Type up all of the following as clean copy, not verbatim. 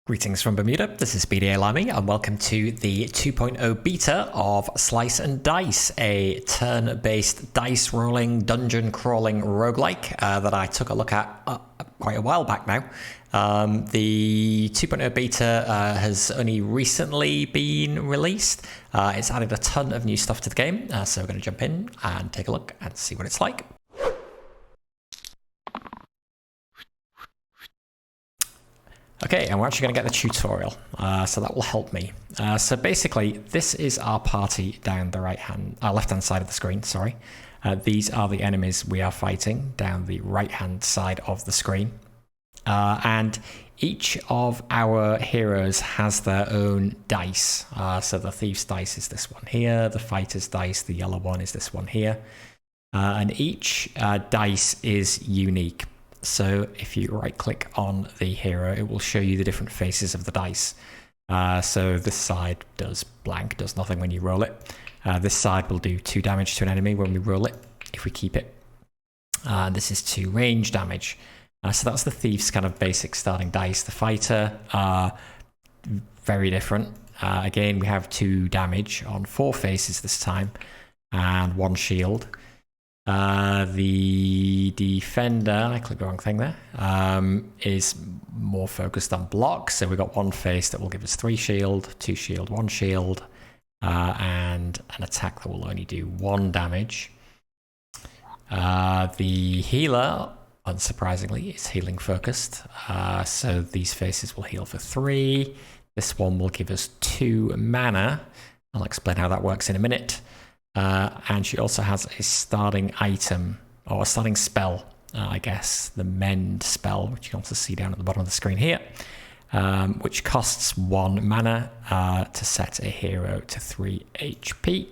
Greetings from Bermuda, this is BDA Lammy, and welcome to the 2.0 beta of Slice and Dice, a turn-based dice rolling, dungeon crawling roguelike that I took a look at quite a while back now. The 2.0 beta has only recently been released. It's added a ton of new stuff to the game, so we're going to jump in and take a look and see what it's like. Okay, and we're actually going to get the tutorial, so that will help me. So basically, this is our party down the left-hand side of the screen, sorry. These are the enemies we are fighting down the right-hand side of the screen. And each of our heroes has their own dice. So the thief's dice is this one here, the fighter's dice, the yellow one is this one here. And each dice is unique. So if you right click on the hero, it will show you the different faces of the dice. So this side does blank, does nothing when you roll it. This side will do 2 damage to an enemy when we roll it, if we keep it. This is 2 range damage. So that's the thief's kind of basic starting dice. The fighter, very different. Again, we have 2 damage on 4 faces this time, and 1 shield. The defender, I clicked the wrong thing there, is more focused on blocks. So we've got 1 face that will give us 3 shield, 2 shield, 1 shield, and an attack that will only do 1 damage. The healer, unsurprisingly, is healing focused. So these faces will heal for 3. This one will give us 2 mana. I'll explain how that works in a minute. And she also has a starting item, or a starting spell, I guess, the mend spell, which you can also see down at the bottom of the screen here, which costs 1 mana to set a hero to 3 HP.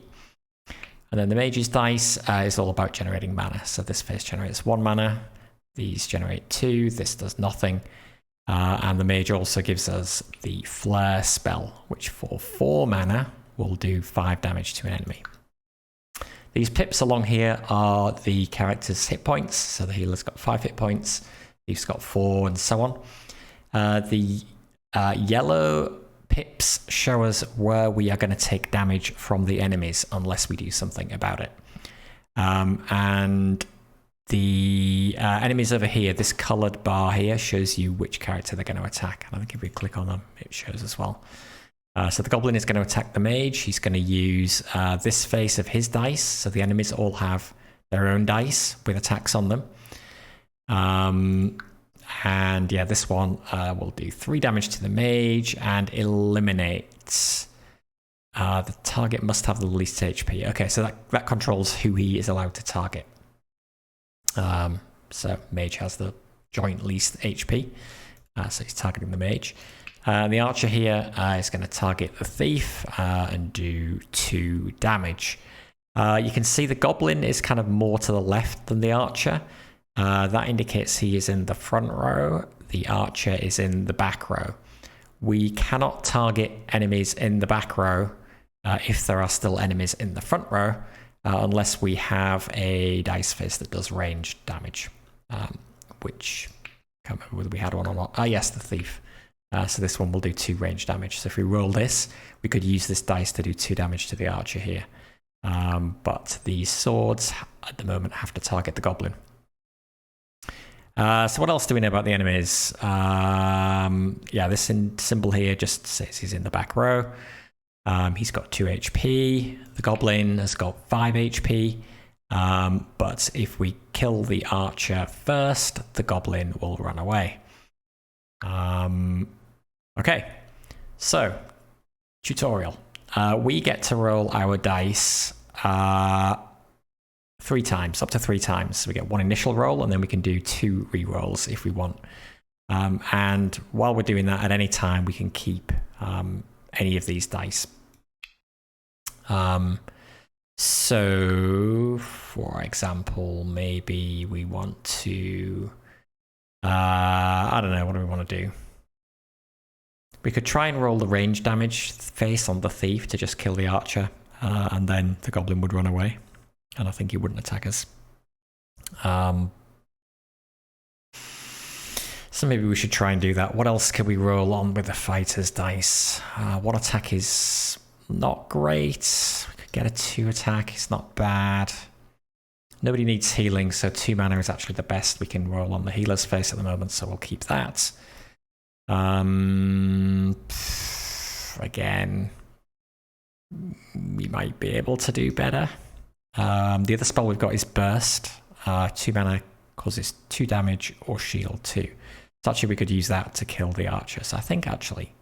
And then the mage's dice is all about generating mana. So this phase generates 1 mana, these generate 2, this does nothing. And the mage also gives us the flare spell, which for 4 mana will do 5 damage to an enemy. These pips along here are the character's hit points. So the healer's got 5 hit points, thief's got 4, and so on. The yellow pips show us where we are going to take damage from the enemies unless we do something about it. And the enemies over here, this coloured bar here shows you which character they're going to attack. And I think if we click on them, it shows as well. So the goblin is going to attack the mage. He's going to use this face of his dice. So the enemies all have their own dice with attacks on them. And yeah, this one will do 3 damage to the mage and eliminates. The target must have the least HP. Okay, so that controls who he is allowed to target. So mage has the joint least HP. So he's targeting the mage. The archer here is going to target the thief and do 2 damage. You can see the goblin is kind of more to the left than the archer. That indicates he is in the front row. The archer is in the back row. We cannot target enemies in the back row if there are still enemies in the front row, unless we have a dice face that does ranged damage, which I can't remember whether we had one or not. Yes, the thief. So this one will do 2 range damage. So if we roll this, we could use this dice to do 2 damage to the archer here. But the swords at the moment have to target the goblin. So what else do we know about the enemies? Yeah, this symbol here just says he's in the back row. He's got 2 HP. The goblin has got 5 HP. But if we kill the archer first, the goblin will run away. Okay, so tutorial. We get to roll our dice 3 times, up to 3 times. So we get 1 initial roll, and then we can do 2 re-rolls if we want. And while we're doing that, at any time, we can keep any of these dice. So, for example, maybe we want to... I don't know, what do we want to do? We could try and roll the range damage face on the thief to just kill the archer, and then the goblin would run away, and I think he wouldn't attack us. So maybe we should try and do that. What else can we roll on with the fighter's dice? One attack is not great. We could get a 2 attack. It's not bad. Nobody needs healing, so 2 mana is actually the best we can roll on the healer's face at the moment, so we'll keep that. Again, we might be able to do better. The other spell we've got is Burst. 2 mana causes 2 damage or shield 2. So actually we could use that to kill the archer. So I think actually,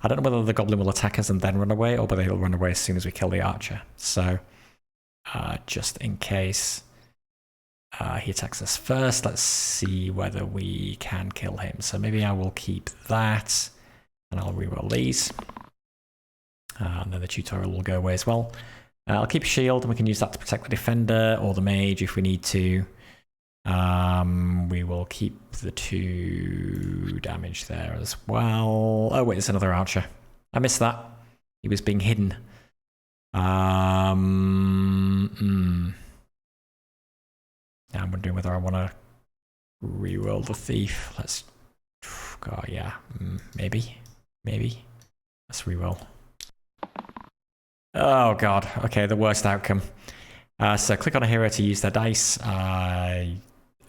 I don't know whether the goblin will attack us and then run away, or whether he'll run away as soon as we kill the archer. So just in case he attacks us first, let's see whether we can kill him. So maybe I will keep that and I'll reroll these. And then the tutorial will go away as well. I'll keep shield and we can use that to protect the defender or the mage if we need to. We will keep the 2 damage there as well. Oh wait, there's another archer. I missed that. He was being hidden. I'm wondering whether I want to reroll the thief. Let's. God, yeah, maybe. Let's reroll. Oh god. Okay, the worst outcome. So click on a hero to use their dice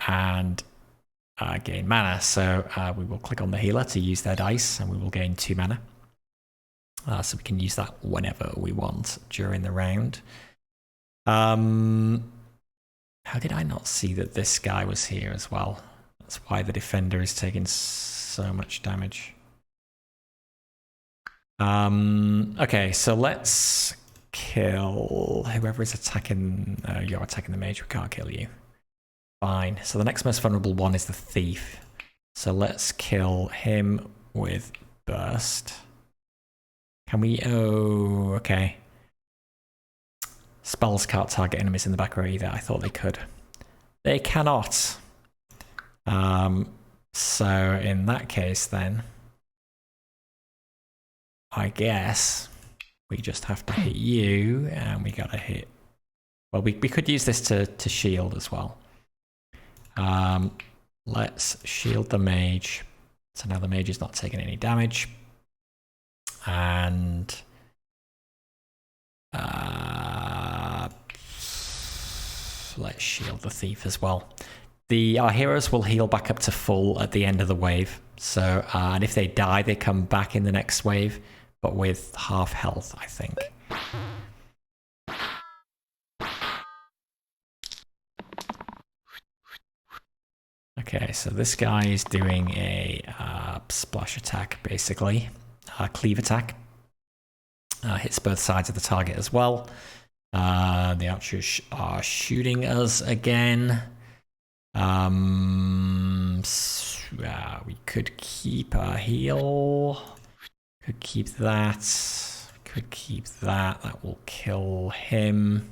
and gain mana. So we will click on the healer to use their dice and we will gain 2 mana. So we can use that whenever we want during the round. How did I not see that this guy was here as well? That's why the defender is taking so much damage. Okay, so let's kill whoever is attacking. You're attacking the mage, we can't kill you. Fine. So the next most vulnerable one is the thief. So let's kill him with burst. Can we? Oh, okay. Spells can't target enemies in the back row either. I thought they could. They cannot. So in that case then, I guess we just have to hit you, and we gotta hit. Well, we could use this to shield as well. Let's shield the mage. So now the mage is not taking any damage. And let's shield the thief as well. Our heroes will heal back up to full at the end of the wave. So, and if they die, they come back in the next wave, but with half health, I think. Okay, so this guy is doing a splash attack, basically. Cleave attack. Hits both sides of the target as well. The archers are shooting us again. We could keep our heal. Could keep that. Could keep that. That will kill him.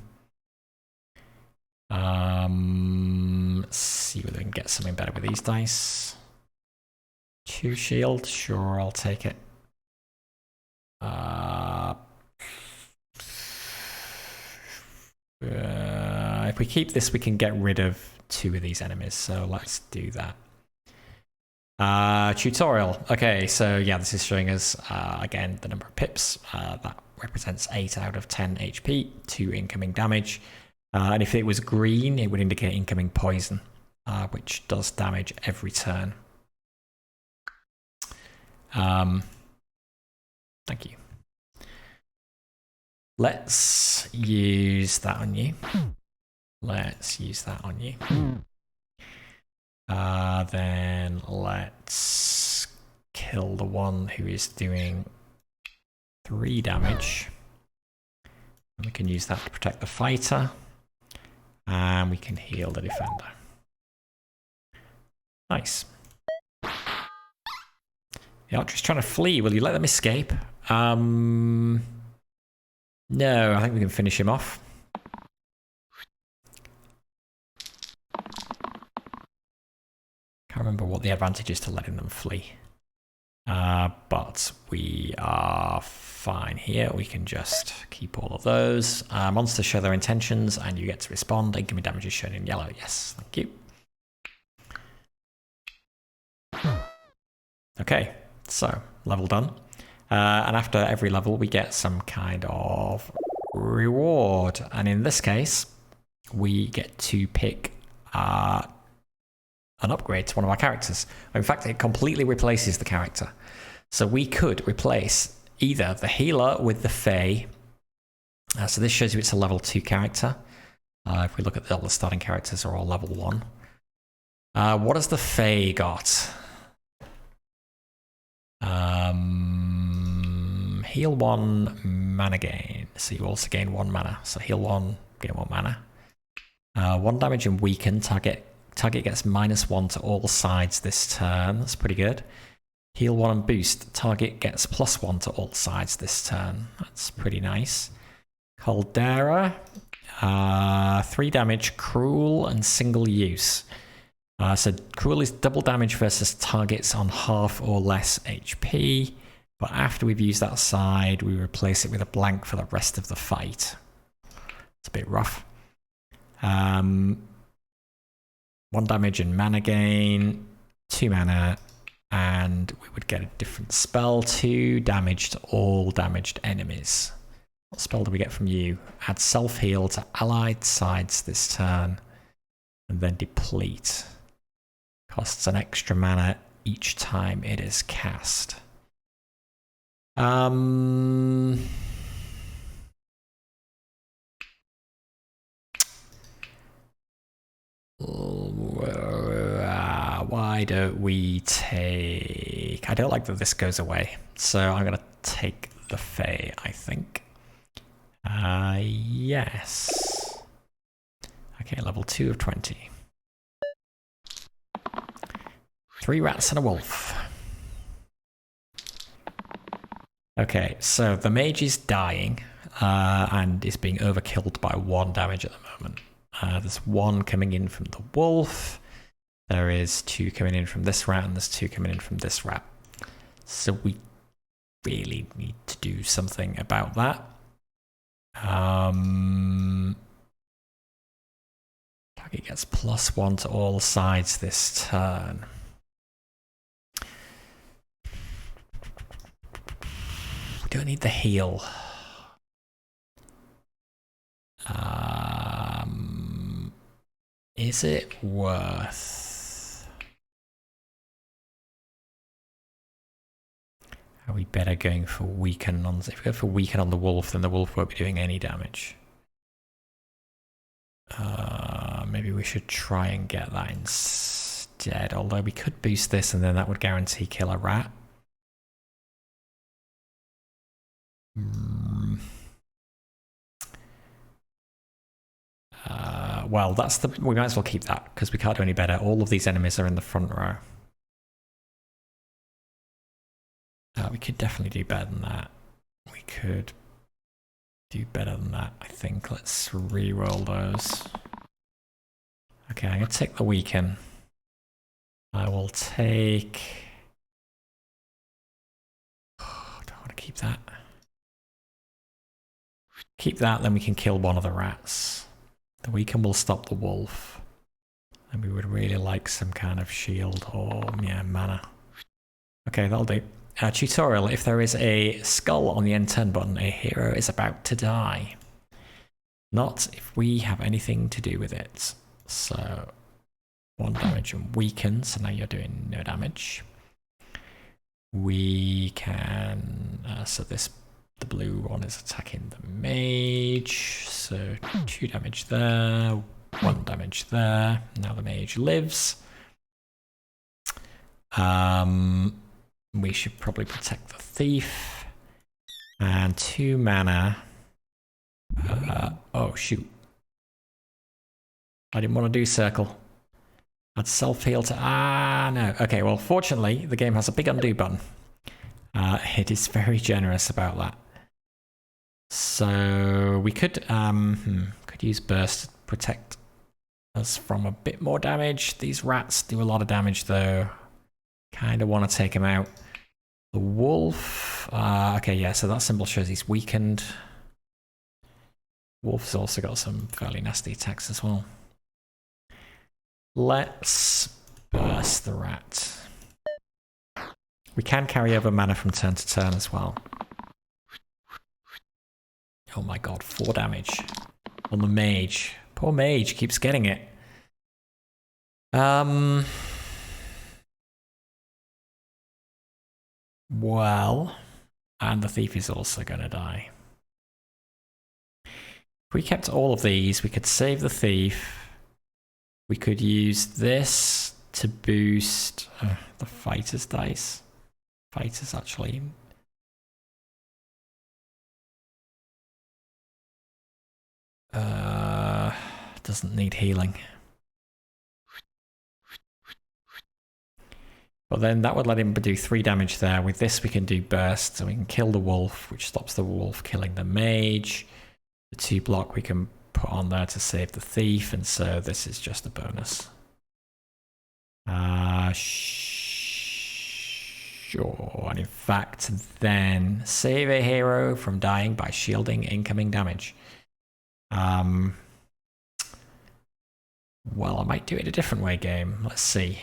Let's see whether we can get something better with these dice. 2 shield. Sure, I'll take it. If we keep this, we can get rid of 2 of these enemies, so let's do that. Tutorial. Okay, so yeah, this is showing us, again, the number of pips. That represents 8 out of 10 HP, 2 incoming damage. And if it was green, it would indicate incoming poison, which does damage every turn. Thank you. Let's use that on you. Let's use that on you. Then let's kill the one who is doing 3 damage. And we can use that to protect the fighter. And we can heal the defender. Nice. The archer is trying to flee. Will you let them escape? No, I think we can finish him off. Can't remember what the advantage is to letting them flee. But we are fine here. We can just keep all of those. Monsters show their intentions and you get to respond. Incoming damage is shown in yellow. Yes, thank you. Okay, so level done. And after every level, we get some kind of reward. And in this case, we get to pick an upgrade to one of our characters. In fact, it completely replaces the character. So we could replace either the healer with the Fae. So this shows you it's a level 2 character. If we look at all the starting characters are all level 1. What has the Fae got? Heal 1, mana gain. So you also gain 1 mana. So heal 1, gain 1 mana. 1 damage and weaken. Target gets -1 to all sides this turn. That's pretty good. Heal 1 and boost. Target gets +1 to all sides this turn. That's pretty nice. Caldera. 3 damage, cruel, and single use. So cruel is double damage versus targets on half or less HP. But after we've used that side, we replace it with a blank for the rest of the fight. It's a bit rough. 1 damage and mana gain, 2 mana, and we would get a different spell. 2 damage to all damaged enemies. What spell do we get from you? Add self-heal to allied sides this turn, and then deplete. Costs an extra mana each time it is cast. Why don't we take... I don't like that this goes away, so I'm going to take the Fae, I think. Yes. Okay, level 2 of 20. 3 rats and a wolf. Okay, so the mage is dying and is being overkilled by 1 damage at the moment. There's 1 coming in from the wolf. There is 2 coming in from this rat, and there's 2 coming in from this rat. So we really need to do something about that. Target gets +1 to all sides this turn. We don't need the heal. Is it worth? Are we better going for weaken on? If we go for weaken on the wolf, then the wolf won't be doing any damage. Maybe we should try and get that instead. Although we could boost this, and then that would guarantee kill a rat. Well, we might as well keep that, because we can't do any better. All of these enemies are in the front row. We could definitely do better than that. We could do better than that, I think. Let's re-roll those. Okay, I'm going to take the weaken. I will take... Oh, do I want to keep that? Keep that, then we can kill one of the rats. The weaken will stop the wolf. And we would really like some kind of shield or, yeah, mana. Okay, that'll do. Tutorial. If there is a skull on the end turn button, a hero is about to die. Not if we have anything to do with it. So, 1 damage and weaken, so now you're doing no damage. We can... so the blue one is attacking the mage, so 2 damage there, 1 damage there. Now the mage lives. We should probably protect the thief. And 2 mana. Oh, shoot. I didn't want to do circle. I'd self-heal to... no. Okay, well, fortunately, the game has a big undo button. It is very generous about that. So we could use burst to protect us from a bit more damage. These rats do a lot of damage, though. Kind of want to take him out. The wolf... okay, yeah, so that symbol shows he's weakened. Wolf's also got some fairly nasty attacks as well. Let's burst the rat. We can carry over mana from turn to turn as well. Oh my god, 4 damage on the mage. Poor mage keeps getting it. Well, and the thief is also going to die. If we kept all of these, we could save the thief. We could use this to boost the fighter's dice. Fighters actually. Doesn't need healing. But then that would let him do 3 damage there. With this we can do burst, so we can kill the wolf, which stops the wolf killing the mage. The 2 block we can put on there to save the thief, and so this is just a bonus. Sure, and in fact then save a hero from dying by shielding incoming damage. Well, I might do it a different way, game. Let's see.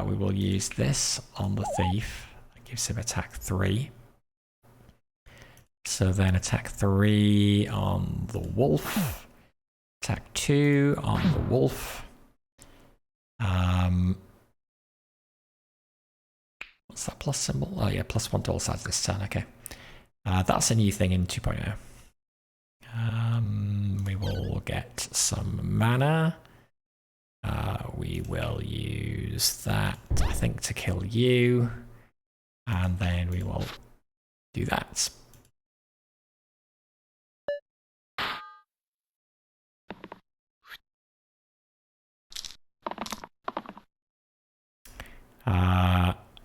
We will use this on the thief. That gives him attack 3. So then attack 3 on the wolf. Attack 2 on the wolf. What's that plus symbol? Oh yeah, +1 to all sides this turn, okay. That's a new thing in 2.0. We will get some mana. We will use that, I think, to kill you. And then we will do that.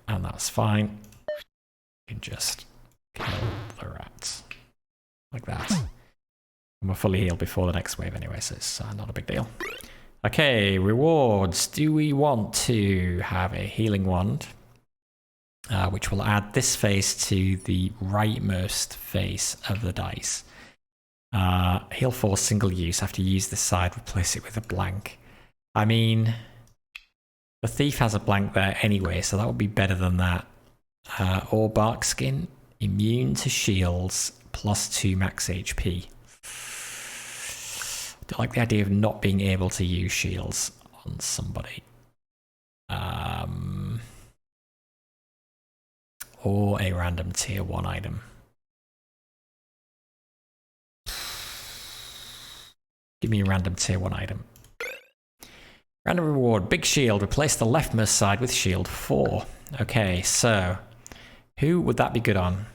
And that's fine. You can just kill the rats. Like that. And we're fully healed before the next wave anyway, so it's not a big deal. Okay, rewards. Do we want to have a healing wand, which will add this face to the rightmost face of the dice? Heal 4 single use. After you use this side, replace it with a blank. I mean, the thief has a blank there anyway, so that would be better than that. Or bark skin, immune to shields, +2 max HP. I like the idea of not being able to use shields on somebody. Or a random tier 1 item. Give me a random tier 1 item. Random reward, big shield. Replace the leftmost side with shield 4. Okay, so who would that be good on?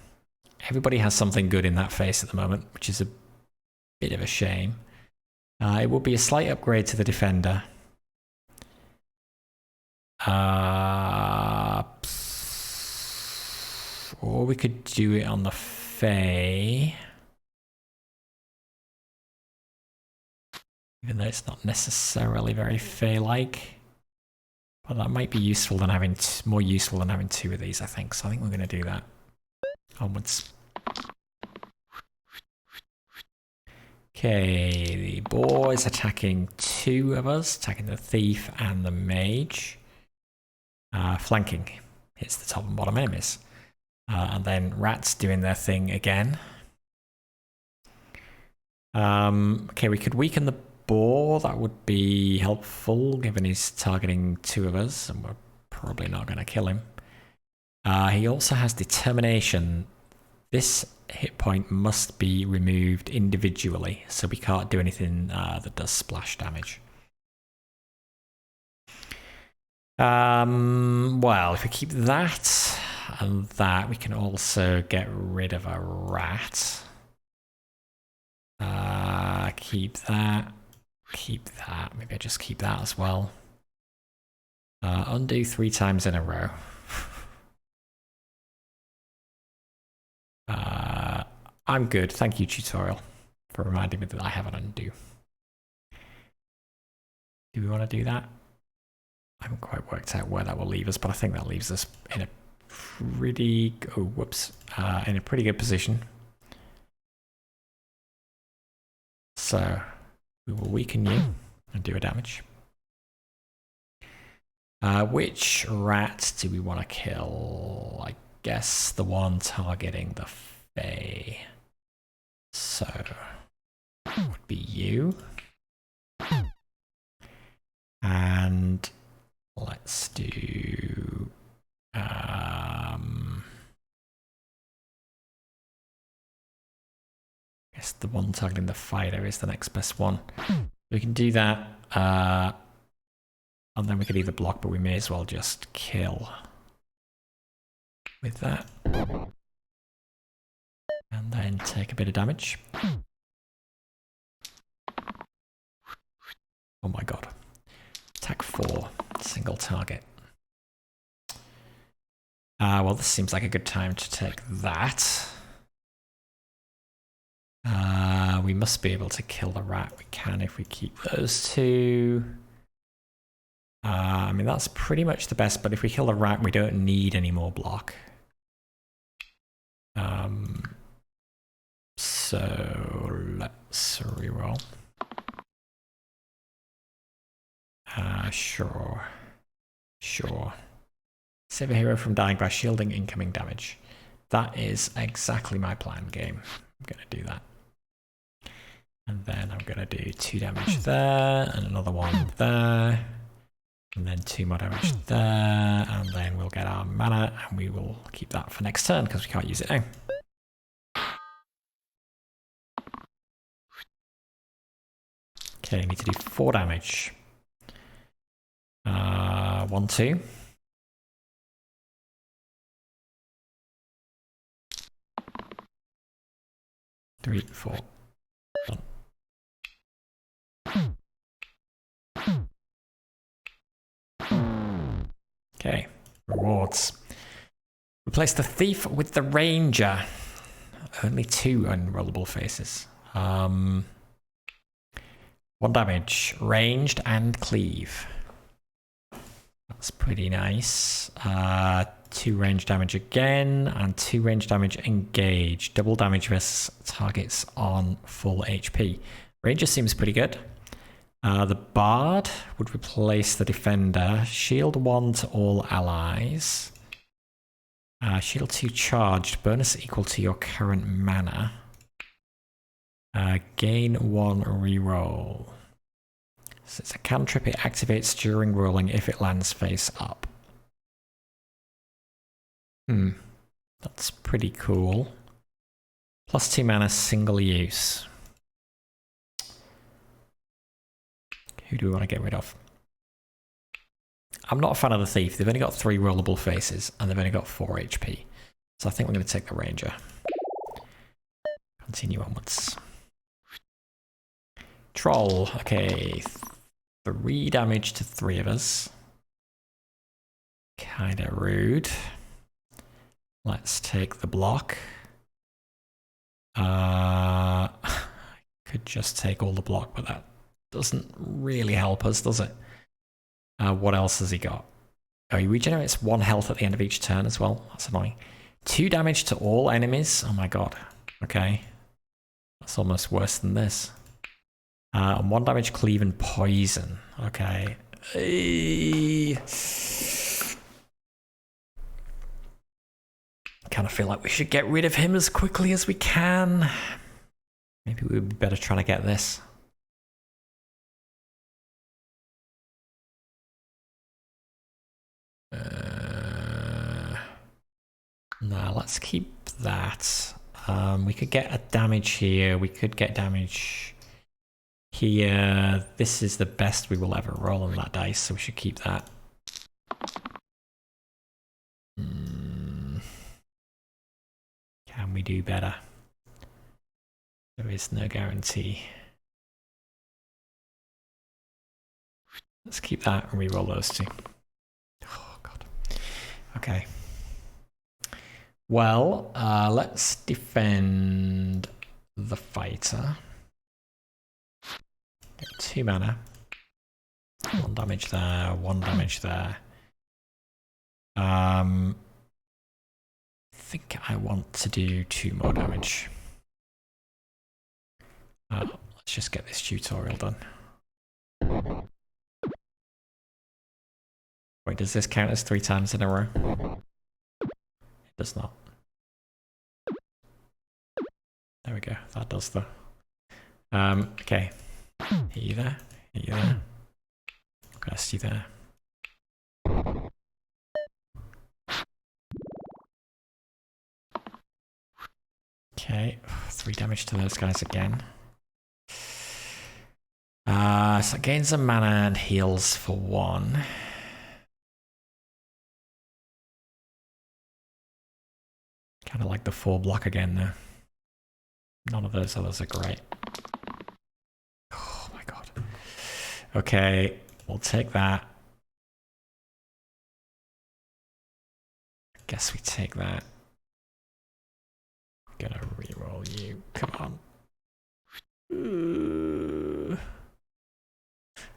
Everybody has something good in that face at the moment, which is a bit of a shame. It will be a slight upgrade to the defender. Or we could do it on the Fae. Even though it's not necessarily very Fae-like. But that might be useful than having more useful than having 2 of these, I think. So I think we're going to do that. Onwards. Okay, the boar is attacking 2 of us, attacking the thief and the mage. Flanking hits the top and bottom enemies. And then rats doing their thing again. Okay, we could weaken the boar. That would be helpful, given he's targeting 2 of us, and we're probably not going to kill him. He also has determination. This hit point must be removed individually, so we can't do anything that does splash damage. Well, if we keep that and that, we can also get rid of a rat. Keep that. Keep that. Maybe I just keep that as well. Undo 3 times in a row. I'm good. Thank you, tutorial, for reminding me that I have an undo. Do we want to do that? I haven't quite worked out where that will leave us, but I think that leaves us in a pretty... Oh, whoops. In a pretty good position. So we will weaken you and do a damage. Which rat do we want to kill? I guess the one targeting the Fae. So, would be you. And let's do... I guess the one targeting the fighter is the next best one. We can do that. And then we could either block, but we may as well just kill with that. And then take a bit of damage. Oh my god. Attack 4, single target. Well, this seems like a good time to take that. We must be able to kill the rat. We can if we keep those two. I mean, that's pretty much the best, but if we kill the rat, we don't need any more block. So let's reroll. Sure. Save a hero from dying by shielding incoming damage. That is exactly my plan, game. I'm going to do that. And then I'm going to do 2 damage there, and another one there. And then 2 more damage there, and then we'll get our mana, and we will keep that for next turn, because we can't use it now. Okay, I need to do 4 damage. 1, 2. Three, 4. Done. Okay, rewards. Replace the thief with the ranger. Only 2 unrollable faces. 1 damage, ranged and cleave. That's pretty nice. 2 range damage again, and 2 range damage engage. Double damage versus targets on full HP. Ranger seems pretty good. The Bard would replace the Defender. Shield 1 to all allies. Shield 2 charged. Bonus equal to your current mana. Gain 1 reroll. So it's a cantrip. It activates during rolling if it lands face up. That's pretty cool. Plus 2 mana, single use. Who do we want to get rid of? I'm not a fan of the Thief. They've only got 3 rollable faces, and they've only got 4 HP. So I think we're going to take the Ranger. Continue onwards. Troll. Okay. 3 damage to 3 of us. Kinda rude. Let's take the block. I could just take all the block, but that doesn't really help us, does it? What else has he got? Oh, he regenerates 1 health at the end of each turn as well. That's annoying. 2 damage to all enemies. Oh my god. Okay. That's almost worse than this. And 1 damage, cleave, and poison. Okay. Kind of feel like we should get rid of him as quickly as we can. Maybe we'd be better trying to get this. No, let's keep that. We could get a damage here. We could get damage here. This is the best we will ever roll on that dice, so we should keep that. Can we do better? There is no guarantee. Let's keep that and re-roll those 2. Oh god. Okay. Well, let's defend the fighter. Get 2 mana. 1 damage there, 1 damage there. I think I want to do 2 more damage. Let's just get this tutorial done. Wait, does this count as 3 times in a row? It does not. There we go. That does though. Okay. Hit you there. Hit you there. Press you there. Okay. 3 damage to those guys again. So it gains a mana and heals for 1. Kind of like the 4 block again though. None of those others are great. Oh my god. Okay, we'll take that. I guess we take that. Gonna reroll you. Come on.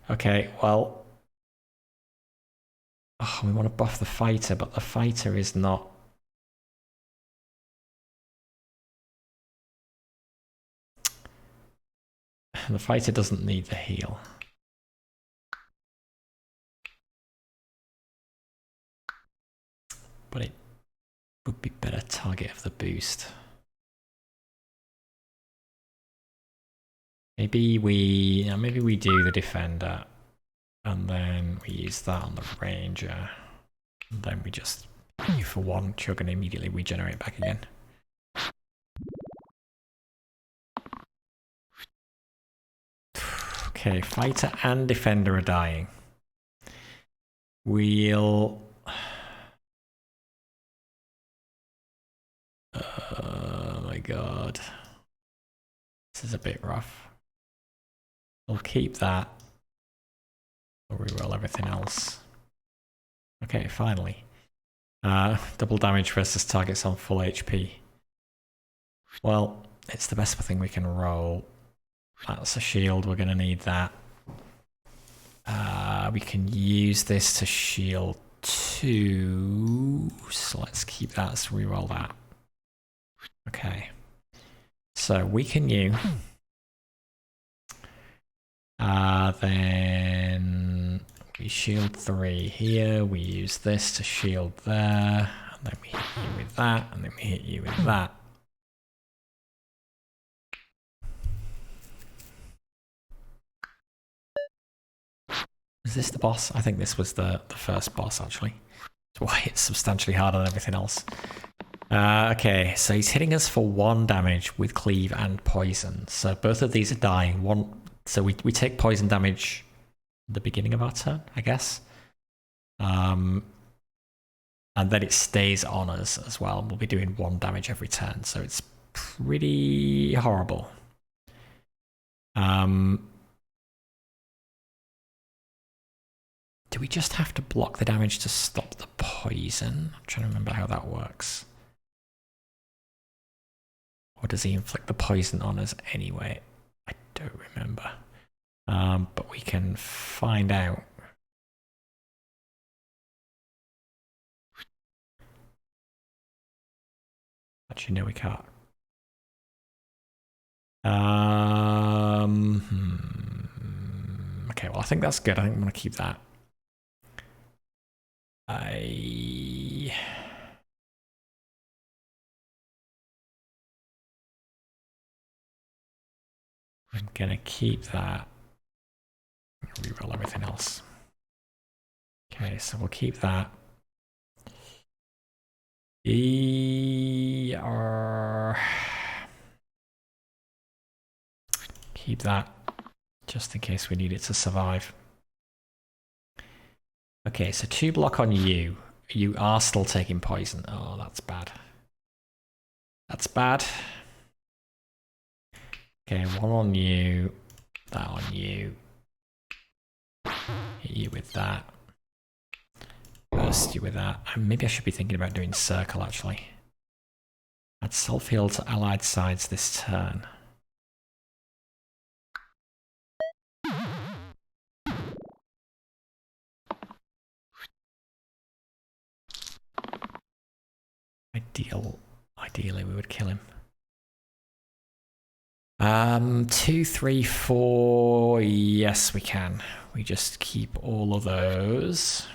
Okay, well. Oh, we want to buff the fighter, but the fighter is not. The fighter doesn't need the heal. But it would be better target of the boost. Maybe we do the defender, and then we use that on the ranger, and then we just hit you for 1 chug and immediately regenerate back again. Okay, fighter and defender are dying. We'll... Oh my god. This is a bit rough. We'll keep that. We'll reroll everything else. Okay, finally. Double damage versus targets on full HP. Well, it's the best thing we can roll. That's a shield, we're going to need that. We can use this to shield 2. So let's keep that, let's reroll that. Okay. So weaken you. Then we shield 3 here. We use this to shield there. And then we hit you with that. And then we hit you with that. Is this the boss? I think this was the first boss, actually. That's why it's substantially harder than everything else. Okay, so he's hitting us for 1 damage with cleave and poison. So both of these are dying. So we take poison damage at the beginning of our turn, I guess. And then it stays on us as well. We'll be doing 1 damage every turn, so it's pretty horrible. Do we just have to block the damage to stop the poison? I'm trying to remember how that works. Or does he inflict the poison on us anyway? I don't remember. But we can find out. Actually, no, we can't. Okay, well, I think that's good. I think I'm going to keep that. I'm gonna keep that. Reroll everything else. Okay, so we'll keep that. Keep that, just in case we need it to survive. Okay, so 2 block on you. You are still taking poison. Oh, that's bad. That's bad. Okay, 1 on you. That on you. Hit you with that. Burst you with that. Maybe I should be thinking about doing circle, actually. Add self-heal to allied sides this turn. Ideally, we would kill him. 2, 3, 4. Yes, we can. We just keep all of those.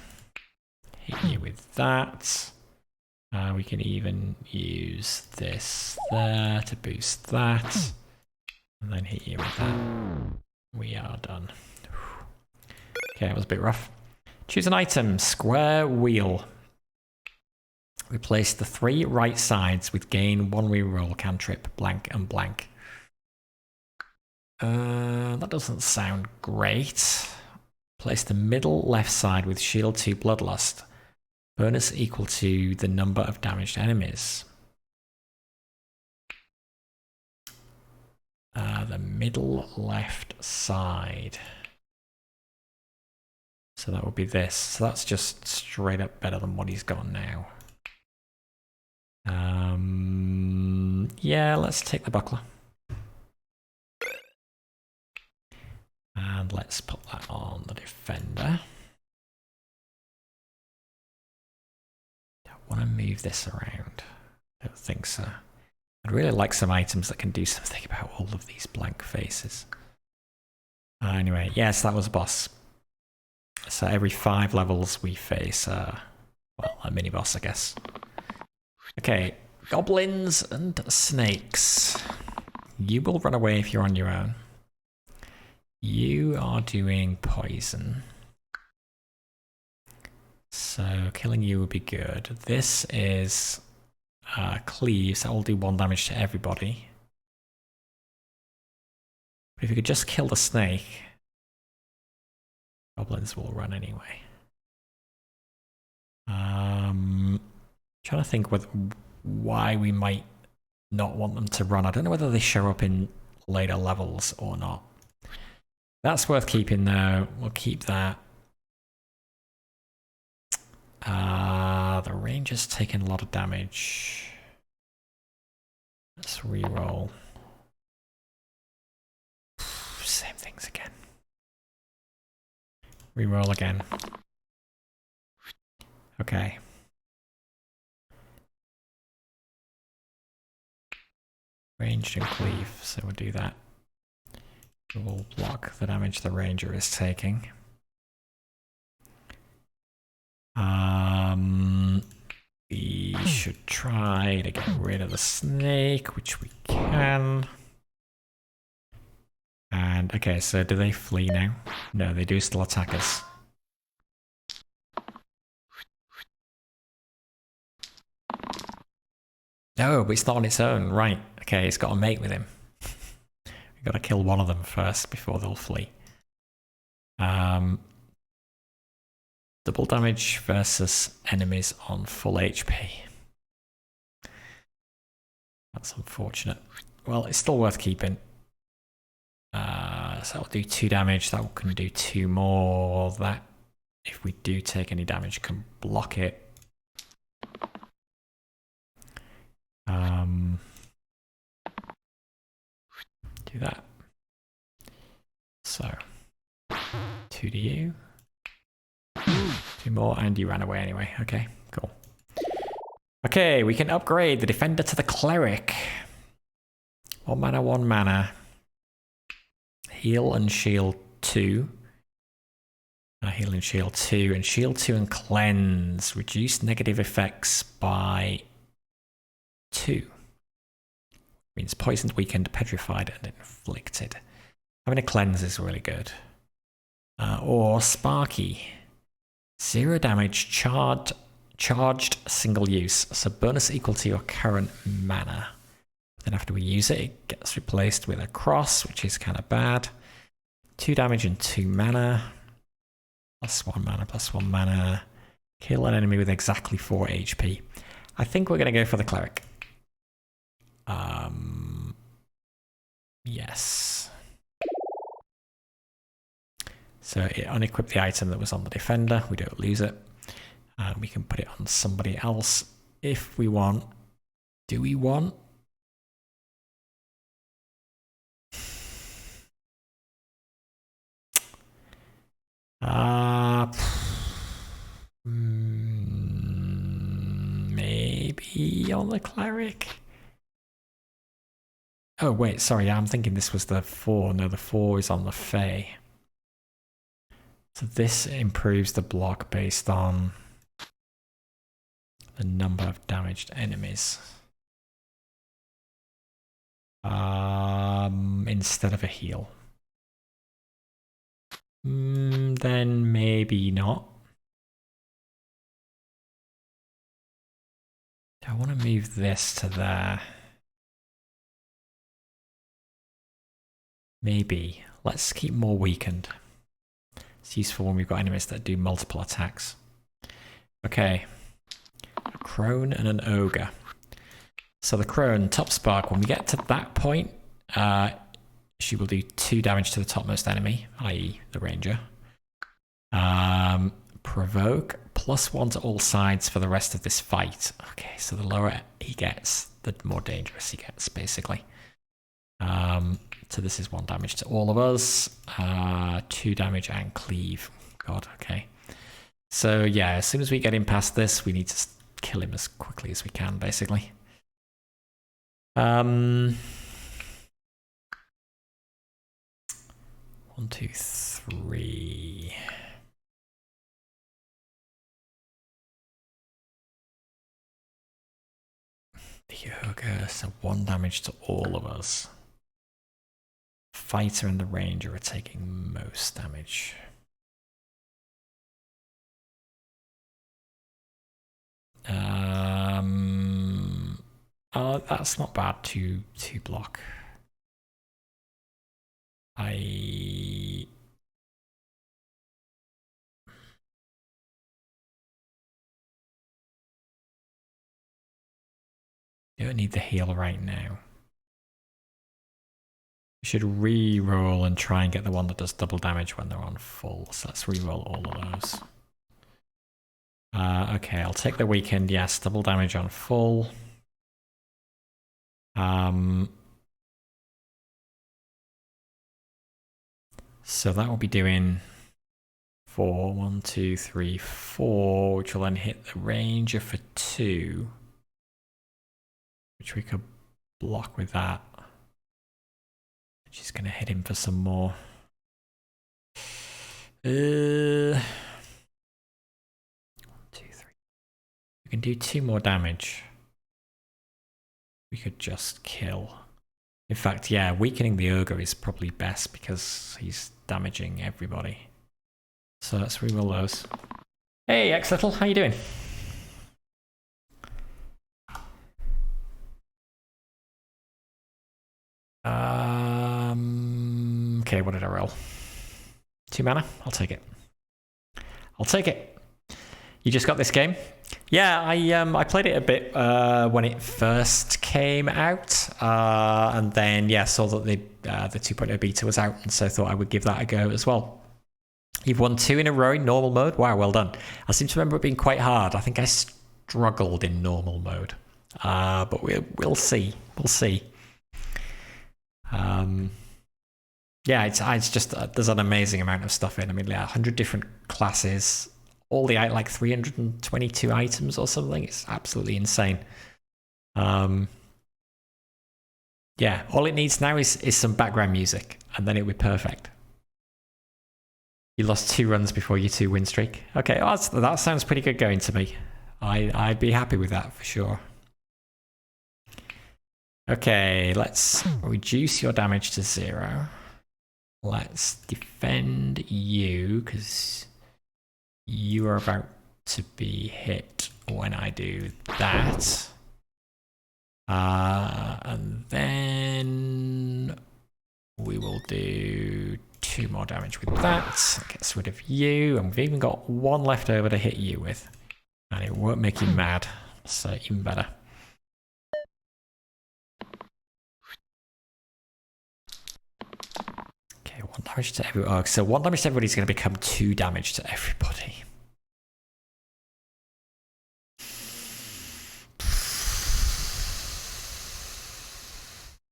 Hit you with that. We can even use this there to boost that. And then hit you with that. We are done. Okay, that was a bit rough. Choose an item. Square wheel. Replace the 3 right sides with gain 1 reroll cantrip, blank and blank. That doesn't sound great. Place the middle left side with shield 2 bloodlust. Bonus equal to the number of damaged enemies. The middle left side. So that would be this. So that's just straight up better than what he's got now. Yeah, let's take the buckler. And let's put that on the defender. I want to move this around. I don't think so. I'd really like some items that can do something about all of these blank faces. Anyway, yes, that was a boss. So every 5 levels we face, well, a mini boss, I guess. Okay, goblins and snakes. You will run away if you're on your own. You are doing poison. So killing you would be good. This is cleaves, that will do 1 damage to everybody. But if you could just kill the snake, goblins will run anyway. Trying to think why we might not want them to run. I don't know whether they show up in later levels or not. That's worth keeping though. We'll keep that. The ranger's taking a lot of damage. Let's reroll. Same things again. Reroll again. Okay. Ranged and cleave, so we'll do that. We'll block the damage the ranger is taking. We should try to get rid of the snake, which we can. And okay, so do they flee now? No, they do still attack us. No, but it's not on its own. Right, okay, it's got a mate with him. We've got to kill one of them first before they'll flee. Double damage versus enemies on full HP. That's unfortunate. Well, it's still worth keeping. So that'll do 2 damage. That can do 2 more. That, if we do take any damage, can block it. Do that. So 2 to you. 2 more, and you ran away anyway. Okay, cool. Okay, we can upgrade the defender to the cleric. 1 mana, 1 mana. Heal and shield 2. Heal and shield 2, and shield 2 and cleanse. Reduce negative effects by 2. Means poisoned, weakened, petrified, and inflicted. Having a cleanse is really good. Or Sparky. 0 damage, charged single use. So bonus equal to your current mana. Then after we use it, it gets replaced with a cross, which is kind of bad. 2 damage and 2 mana. Plus 1 mana, plus 1 mana. Kill an enemy with exactly 4 HP. I think we're going to go for the cleric. Yes. So it unequipped the item that was on the defender. We don't lose it. We can put it on somebody else if we want. Do we want? Maybe on the cleric. Oh wait, sorry, I'm thinking this was the 4. No, the 4 is on the Fae. So this improves the block based on the number of damaged enemies. Instead of a heal. Then maybe not. I want to move this to there. Maybe. Let's keep more weakened. It's useful when we've got enemies that do multiple attacks. Okay. A crone and an ogre. So the crone, top spark, when we get to that point, she will do 2 damage to the topmost enemy, i.e. the ranger. Provoke, +1 to all sides for the rest of this fight. Okay, so the lower he gets, the more dangerous he gets, basically. So this is 1 damage to all of us. 2 damage and cleave. God, okay. So yeah, as soon as we get him past this, we need to kill him as quickly as we can, basically. 1, 2, 3. The ogre, so 1 damage to all of us. Fighter and the ranger are taking most damage. Oh, that's not bad. Two block. I don't need the heal right now. We should re-roll and try and get the one that does double damage when they're on full. So let's re-roll all of those. Okay, I'll take the weakened. Yes, double damage on full. So that will be doing 4, 1, 2, 3, 4, which will then hit the ranger for 2, which we could block with that. She's going to hit him for some more. 1, 2, 3. We can do 2 more damage. We could just kill. In fact, yeah, weakening the ogre is probably best because he's damaging everybody. So let's reroll those. Hey, X-Little, how you doing? Okay, what did I roll? 2 mana? I'll take it. I'll take it. You just got this game? Yeah, I played it a bit when it first came out, and then yeah, saw that the 2.0 beta was out, and so thought I would give that a go as well. You've won 2 in a row in normal mode. Wow, well done. I seem to remember it being quite hard. I think I struggled in normal mode, but we'll see. We'll see. Yeah, it's just there's an amazing amount of stuff in. I mean, yeah, 100 different classes. All the like 322 items or something. It's absolutely insane. Yeah, all it needs now is some background music, and then it'll be perfect. You lost 2 runs before your 2 win streak. Okay, oh, that sounds pretty good going to me. I'd be happy with that for sure. Okay, let's reduce your damage to 0. Let's defend you, because you are about to be hit when I do that. And then we will do 2 more damage with that. Gets rid of you, and we've even got 1 left over to hit you with. And it won't make you mad, so even better. Okay, 1 damage to everyone. Oh, so 1 damage to everybody is going to become 2 damage to everybody.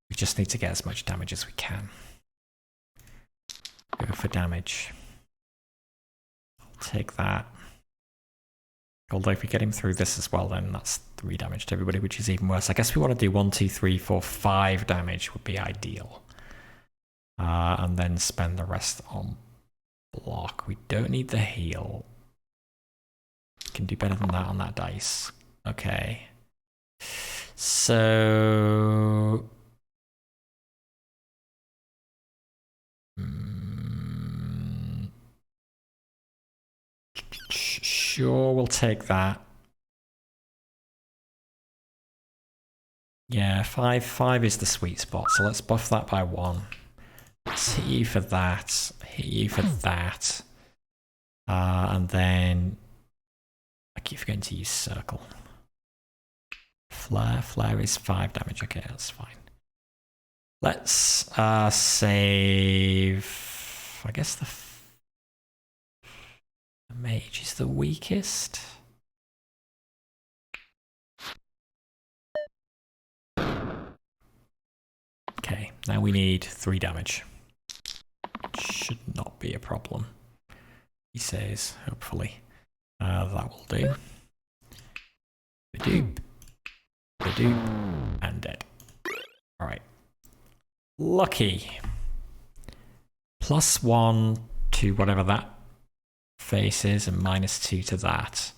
We just need to get as much damage as we can. Go for damage. I'll take that. Although if we get him through this as well, then that's 3 damage to everybody, which is even worse. I guess we want to do 1, 2, 3, 4, 5 damage would be ideal. And then spend the rest on block. We don't need the heal. We can do better than that on that dice. Okay. So... Sure, we'll take that. Yeah, 5 is the sweet spot, so let's buff that by 1. Let's hit you for that, hit you for that. And then I keep forgetting to use circle. Flare is 5 damage, okay, that's fine. Let's save, I guess the mage is the weakest. Okay, now we need 3 damage. Should not be a problem, he says, hopefully. That will do. The dupe, and dead. Alright. Lucky. +1 to whatever that face is, and -2 to that.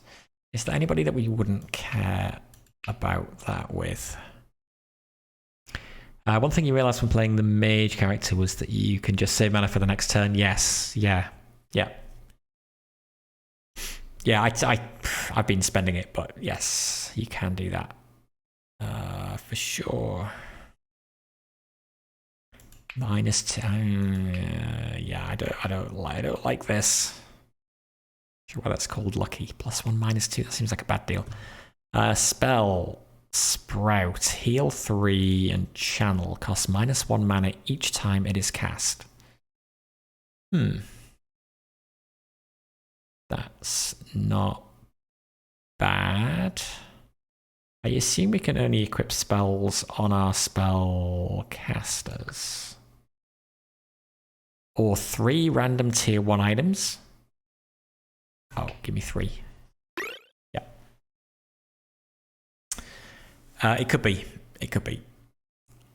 Is there anybody that we wouldn't care about that with? One thing you realised when playing the mage character was that you can just save mana for the next turn. Yes, yeah. Yeah, I've been spending it, but yes, you can do that. For sure. -2. Yeah, I don't like this. Not sure why that's called lucky. +1, -2. That seems like a bad deal. Spell Sprout, heal 3 and channel costs -1 mana each time it is cast. That's not bad. I assume we can only equip spells on our spell casters. Or 3 random tier 1 items. Oh, give me 3. Yeah. It could be. It could be.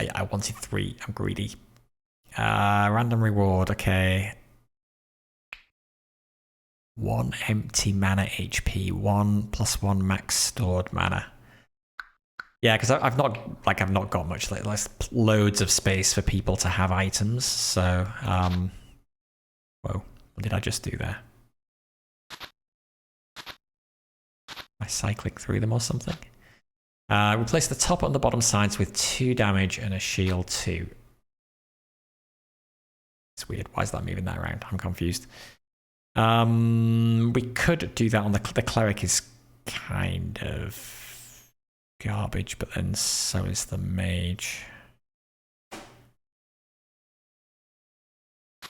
I wanted 3. I'm greedy. Random reward, okay. 1 empty mana HP, 1 +1 max stored mana. Yeah, because I've not got much. There's loads of space for people to have items. So, whoa, what did I just do there? Am I cycling through them or something? Replace the top and the bottom sides with 2 damage and a shield 2. It's weird. Why is that moving that around? I'm confused. We could do that on the cleric is kind of garbage, but then so is the mage.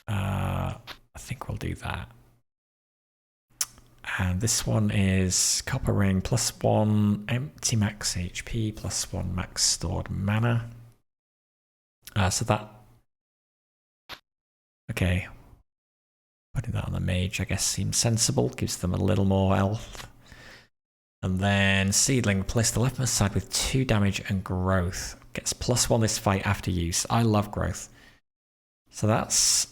I think we'll do that. And this one is copper ring +1 empty max HP +1 max stored mana. So that, okay, putting that on the mage I guess seems sensible, gives them a little more health. And then Seedling, replace the leftmost side with 2 damage and growth. Gets +1 this fight after use. I love growth. So that's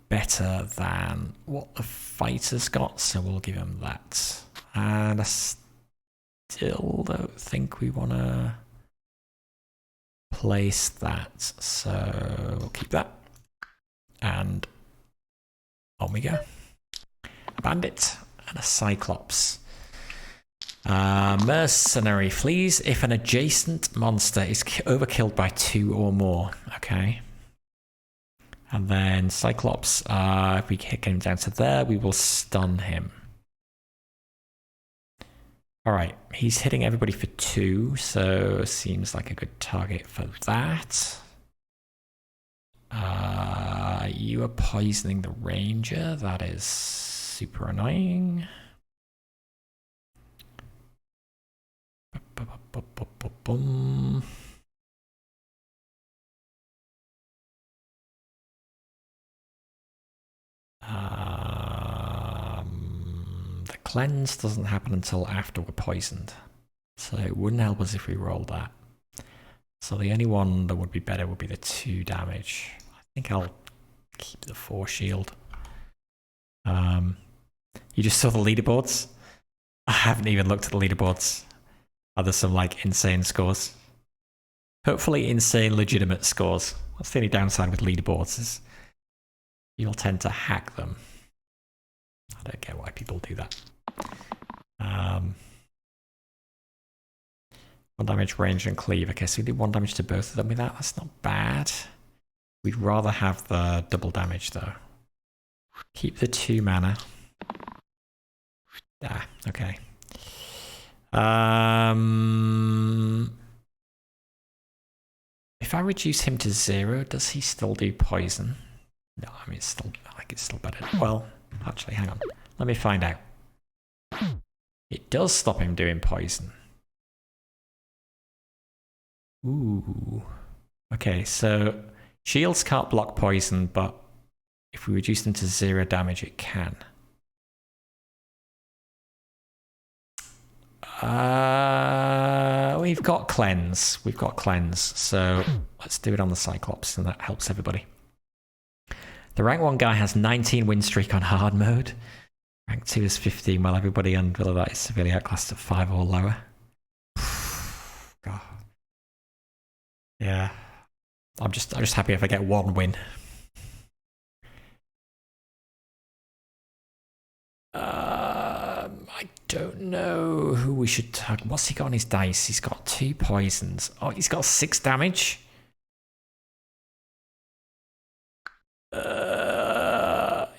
better than what the fighter's got, so we'll give him that. And I still don't think we want to place that, so we'll keep that. And on we go. A bandit and a cyclops. Mercenary flees if an adjacent monster is overkilled by 2 or more. Okay. And then Cyclops, if we get him down to there, we will stun him. Alright, he's hitting everybody for 2, so seems like a good target for that. You are poisoning the ranger, that is super annoying. The cleanse doesn't happen until after we're poisoned, so it wouldn't help us if we rolled that. So the only one that would be better would be the 2 damage. I think I'll keep the 4 shield. You just saw the leaderboards? I haven't even looked at the leaderboards. Are there some like insane scores? Hopefully insane legitimate scores. That's the only downside with leaderboards is you'll tend to hack them. I don't get why people do that. 1 damage, range, and cleave. Okay, so we did 1 damage to both of them with that. That's not bad. We'd rather have the double damage though. Keep the 2 mana. Ah, okay. If I reduce him to 0, does he still do poison? No, I mean, it's still, I think it's still better. Well, actually, hang on. Let me find out. It does stop him doing poison. Ooh. Okay, so shields can't block poison, but if we reduce them to 0 damage, it can. We've got cleanse. We've got cleanse. So let's do it on the Cyclops, and that helps everybody. The rank 1 guy has 19 win streak on hard mode. Rank 2 is 15, while everybody on below that is severely outclassed at 5 or lower. God. Yeah. I'm just happy if I get 1 win. I don't know who we should target. What's he got on his dice? He's got 2 poisons. Oh, he's got 6 damage.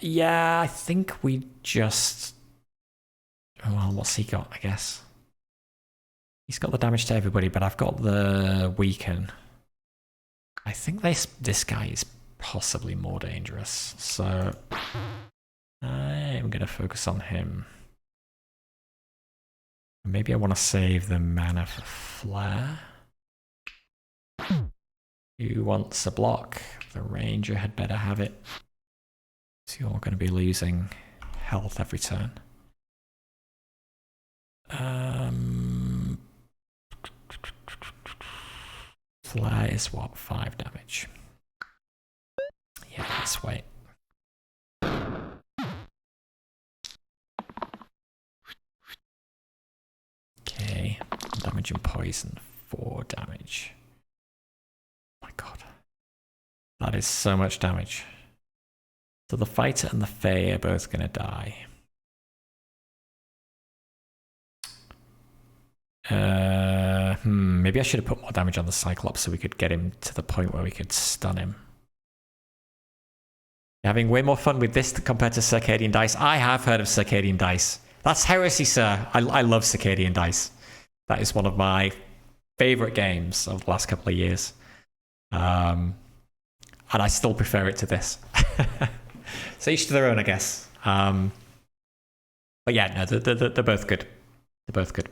Yeah, I think we just... Well, what's he got, I guess? He's got the damage to everybody, but I've got the weaken. I think this guy is possibly more dangerous, so I'm going to focus on him. Maybe I want to save the mana for Flare. Who wants a block? The Ranger had better have it. So you're going to be losing health every turn. Flare is what? 5 damage. Yeah, let's wait. Okay, damage and poison, 4 damage. Oh my god. That is so much damage. So the Fighter and the Fae are both going to die. Maybe I should have put more damage on the Cyclops so we could get him to the point where we could stun him. You're having way more fun with this compared to Circadian Dice. I have heard of Circadian Dice. That's heresy, sir. I love Circadian Dice. That is one of my favorite games of the last couple of years. And I still prefer it to this. So each to their own, I guess. But yeah, no, they're both good. They're both good.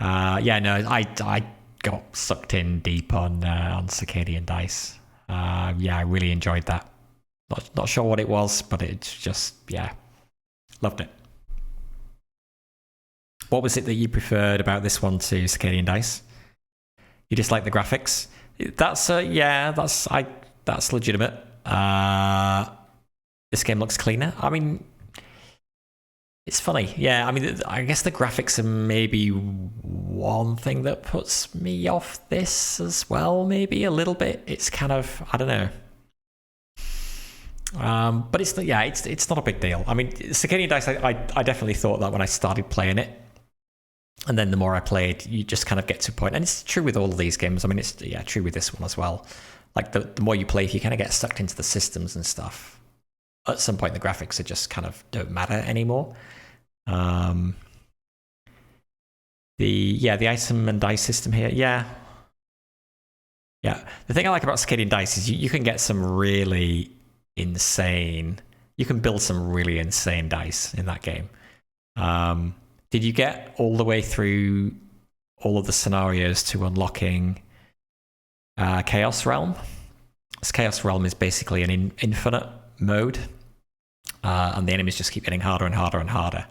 Yeah, no, I got sucked in deep on Circadian Dice. Yeah, I really enjoyed that. Not sure what it was, but it's just, yeah, loved it. What was it that you preferred about this one to Circadian Dice? You just like the graphics? That's yeah, that's legitimate. This game looks cleaner. I mean, it's funny. Yeah, I mean, I guess the graphics are maybe one thing that puts me off this as well, maybe a little bit. It's kind of, I don't know. But it's not a big deal. I mean, Circadian Dice, I definitely thought that when I started playing it. And then the more I played, you just kind of get to a point. And it's true with all of these games. I mean, it's true with this one as well. Like the more you play, if you kind of get sucked into the systems and stuff, at some point the graphics are just kind of don't matter anymore. The item and dice system here, yeah. The thing I like about Circadian Dice is you can get some really insane. You can build some really insane dice in that game. Did you get all the way through all of the scenarios to unlocking Chaos Realm? This Chaos Realm is basically an infinite mode, and the enemies just keep getting harder and harder and harder.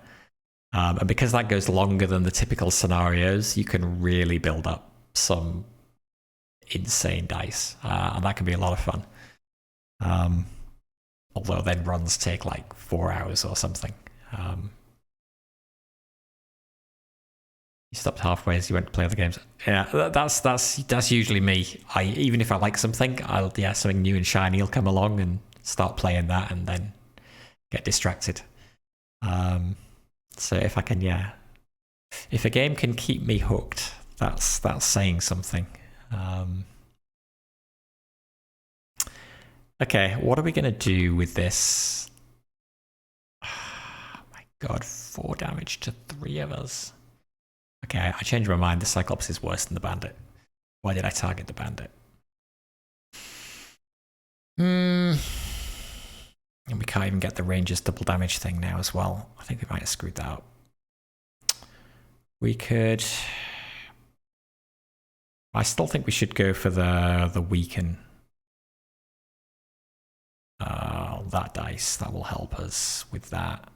And because that goes longer than the typical scenarios, you can really build up some insane dice, and that can be a lot of fun. Although then runs take like 4 hours or something. You stopped halfway as you went to play other games. Yeah, that's usually me. Even if I like something, something new and shiny will come along and start playing that, and then get distracted. So if I can, if a game can keep me hooked, that's saying something. Okay, what are we gonna do with this? Oh my god, 4 damage to 3 of us. Okay, I changed my mind. The Cyclops is worse than the Bandit. Why did I target the Bandit? And we can't even get the Ranger's double damage thing now as well. I think we might have screwed that up. We could... I still think we should go for the weaken. That dice, that will help us with that.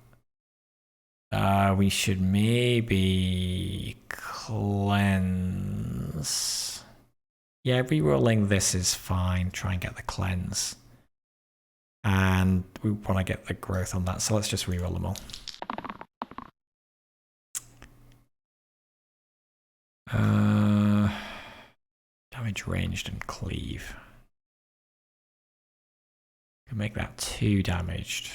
We should maybe cleanse. Yeah, rerolling this is fine. Try and get the cleanse. And we want to get the growth on that, so let's just reroll them all. Damage ranged and cleave. Can make that 2 damaged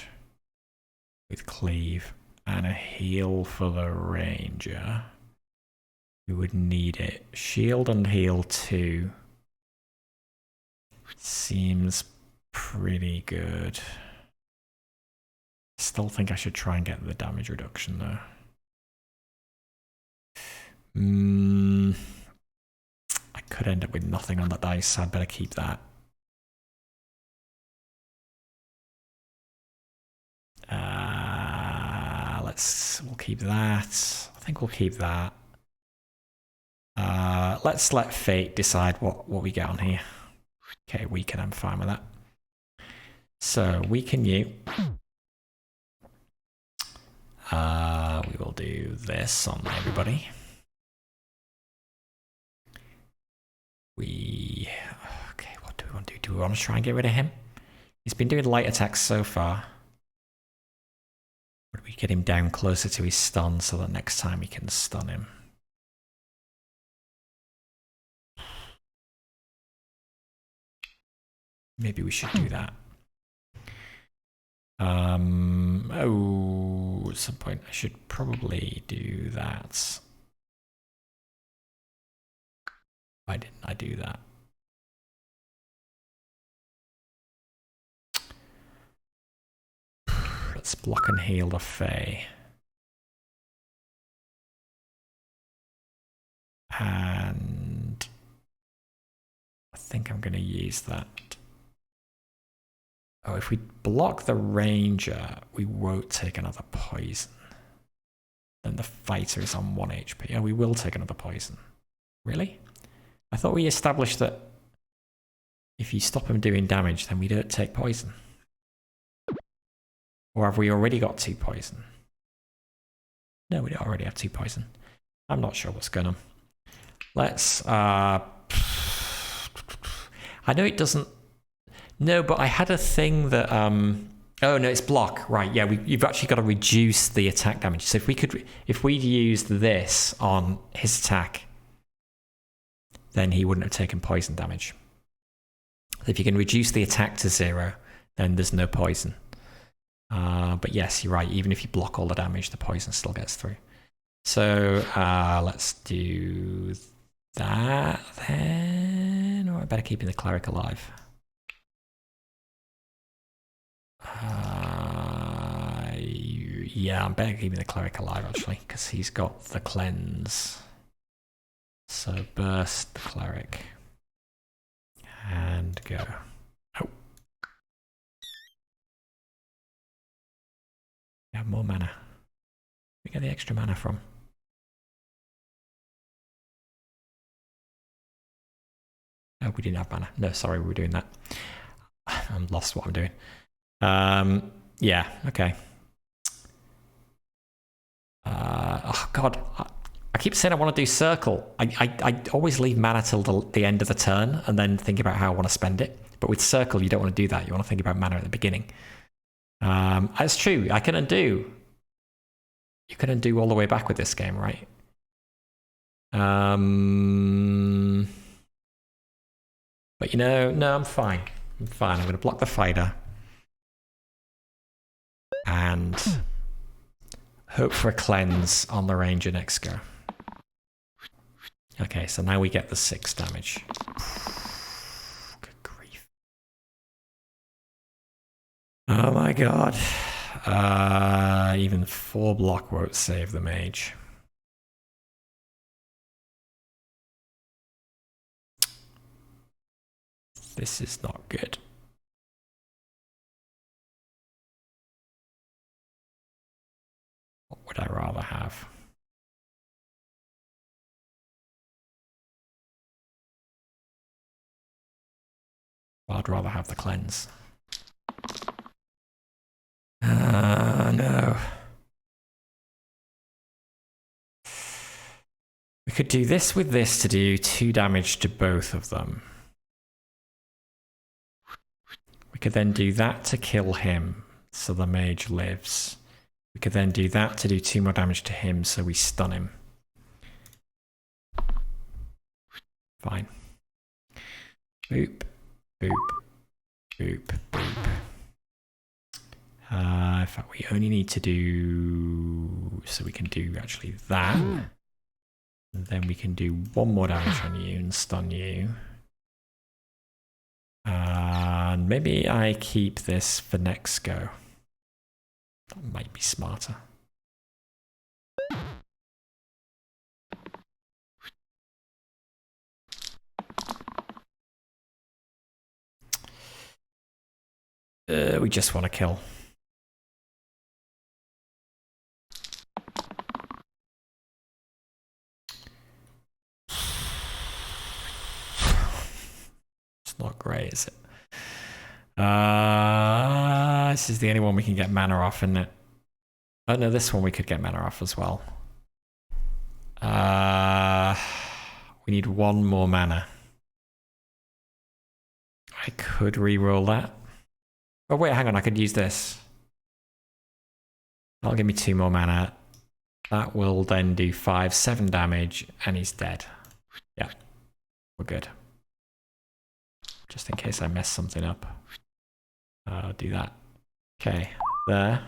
with cleave. And a heal for the Ranger. We would need it. Shield and heal 2. Seems pretty good. Still think I should try and get the damage reduction though. I could end up with nothing on that dice, so I'd better keep that. We'll keep that. I think we'll keep that. Let's let fate decide what we get on here. Okay, weaken, I'm fine with that. So, weaken you. We will do this on everybody. Okay, what do we want to do? Do we want to try and get rid of him? He's been doing light attacks so far. Would we get him down closer to his stun so that next time we can stun him? Maybe we should do that. At some point I should probably do that. Why didn't I do that? Let's block and heal the Fae. And I think I'm going to use that. Oh, if we block the Ranger, we won't take another poison. Then the fighter is on 1 HP. Yeah, we will take another poison. Really? I thought we established that if you stop him doing damage, then we don't take poison. Or have we already got 2 poison? No, we don't already have 2 poison. I'm not sure what's going on. Let's... I know it doesn't... No, but I had a thing that... Oh, no, it's block. Right, yeah, you've actually got to reduce the attack damage. So if we'd used this on his attack, then he wouldn't have taken poison damage. If you can reduce the attack to 0, then there's no poison. But yes, you're right. Even if you block all the damage, the poison still gets through. So let's do that then. Or I better keep the cleric alive. Yeah, I'm better keeping the cleric alive actually, because he's got the cleanse. So burst the cleric. And go. Oh. We have more mana. Where we get the extra mana from? Oh, we didn't have mana. No, sorry, we were doing that. I'm lost what I'm doing. Yeah, okay. Oh god, I keep saying I want to do circle. I always leave mana till the end of the turn and then think about how I want to spend it. But with circle, you don't want to do that. You want to think about mana at the beginning. That's true. I can undo. You can undo all the way back with this game, right? But you know, no, I'm fine. I'm fine. I'm going to block the fighter. And hope for a cleanse on the ranger next go. Okay, so now we get the 6 damage. Good grief. Oh my god. Even 4 block won't save the mage. This is not good. What would I rather have? I'd rather have the cleanse. No. We could do this with this to do 2 damage to both of them. We could then do that to kill him, so the mage lives. We could then do that to do 2 more damage to him, so we stun him. Fine. Boop, boop, boop, boop. In fact, we only need to do... So we can do actually that. And then we can do 1 more damage on you and stun you. And maybe I keep this for next go. That might be smarter. We just want to kill. It's not great, is it? This is the only one we can get mana off, isn't it? Oh no, this one we could get mana off as well. We need 1 more mana. I could re-roll that. Oh wait, hang on, I could use this. That'll give me 2 more mana. That will then do 5, 7 damage, and he's dead. Yeah, we're good. Just in case I mess something up. I'll do that. Okay, there.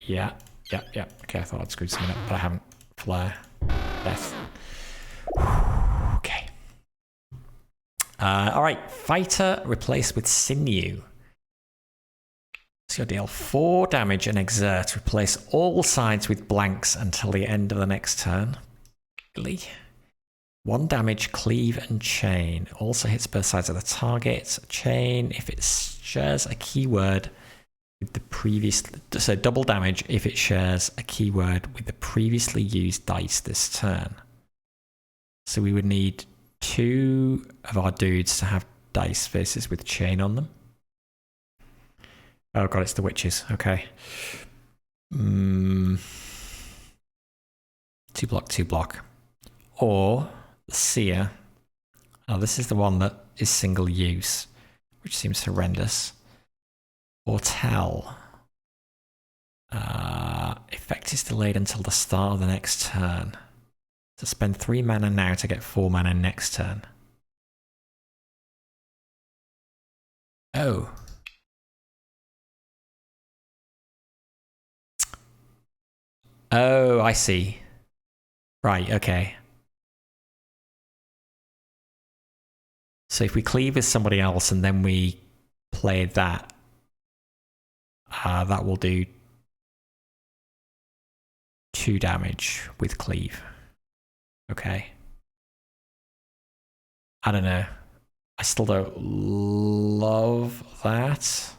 Yeah. Okay, I thought I'd screwed something up, but I haven't. Flare. Death. Okay. Alright, fighter replaced with sinew. So you'll deal 4 damage and exert. Replace all sides with blanks until the end of the next turn. Really? 1 damage, cleave and chain. Also hits both sides of the target. Chain, if it shares a keyword with the previous... So double damage if it shares a keyword with the previously used dice this turn. So we would need 2 of our dudes to have dice faces with chain on them. Oh god, it's the witches. Okay. 2 block, 2 block. Or the seer. Oh, this is the one that is single use, which seems horrendous. Or tell. Effect is delayed until the start of the next turn. So spend 3 mana now to get 4 mana next turn. Oh. Oh, I see. Right, okay. So if we cleave with somebody else and then we play that, that will do 2 damage with cleave. Okay. I don't know. I still don't love that.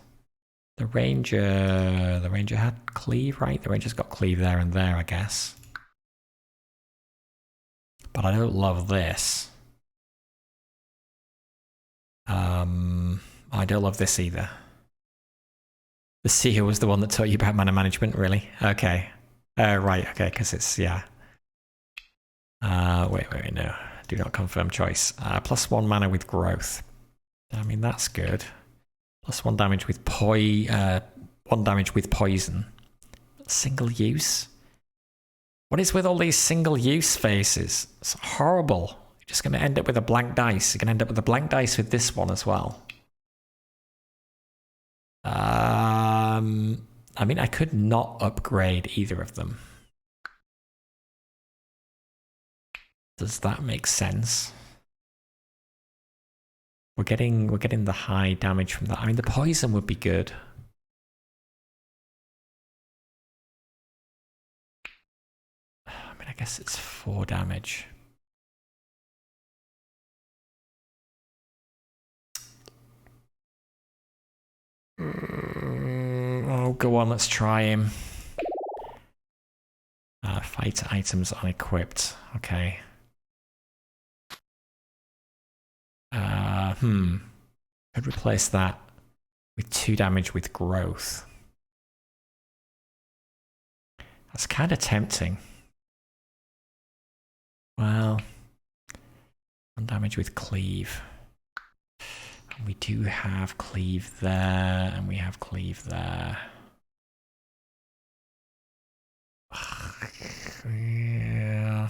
The ranger had cleave, right? The ranger's got cleave there and there, I guess. But I don't love this. I don't love this either. The seer was the one that taught you about mana management, really? Okay. Right, okay, because it's, yeah. Wait, no. Do not confirm choice. +1 mana with growth. I mean, that's good. +1 damage with 1 damage with poison. Single use? What is with all these single use faces? It's horrible. You're just going to end up with a blank dice. You're going to end up with a blank dice with this one as well. I mean, I could not upgrade either of them. Does that make sense? We're getting the high damage from that. I mean, the poison would be good. I mean, I guess it's 4 damage. Oh, go on, let's try him. Fight items unequipped. Okay. Could replace that with 2 damage with growth. That's kind of tempting. Well, 1 damage with cleave. And we do have cleave there, and we have cleave there. Yeah.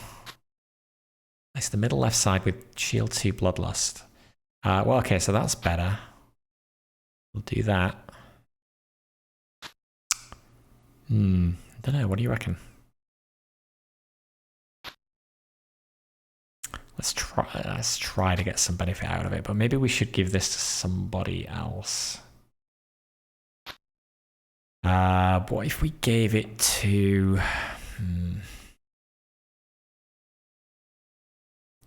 It's the middle left side with shield 2 bloodlust. Well, okay, so that's better. We'll do that. I don't know, what do you reckon? Let's try to get some benefit out of it, but maybe we should give this to somebody else. What if we gave it to...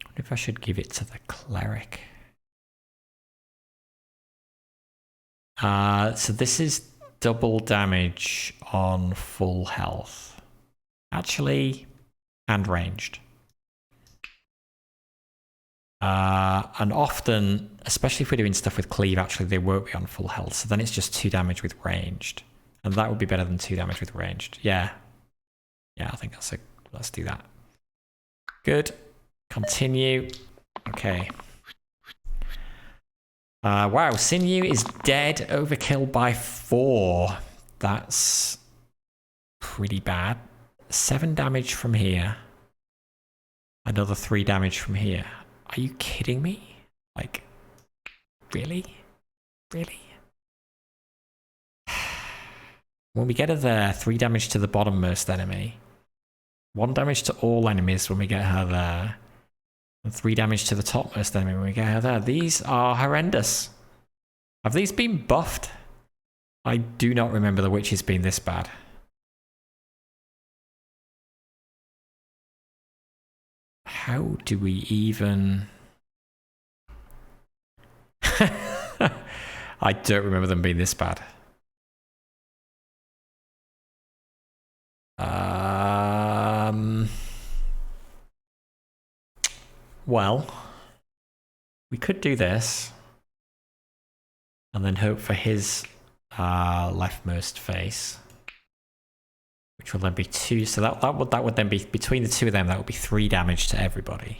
What if I should give it to the cleric? So this is double damage on full health. Actually, and ranged. And often, especially if we're doing stuff with cleave, actually they won't be on full health. So then it's just 2 damage with ranged. And that would be better than 2 damage with ranged. Yeah. Yeah, I think let's do that. Good. Continue. Okay. Wow, Sinew is dead. Overkill by 4. That's pretty bad. 7 damage from here. Another 3 damage from here. Are you kidding me? Like, really? Really? When we get her there, 3 damage to the bottommost enemy. 1 damage to all enemies when we get her there. And 3 damage to the topmost enemy when we get her there. These are horrendous. Have these been buffed? I do not remember the witches being this bad. How do we even... I don't remember them being this bad. Well, we could do this and then hope for his leftmost face, which will then be 2. So that would then be between the 2 of them. That would be 3 damage to everybody.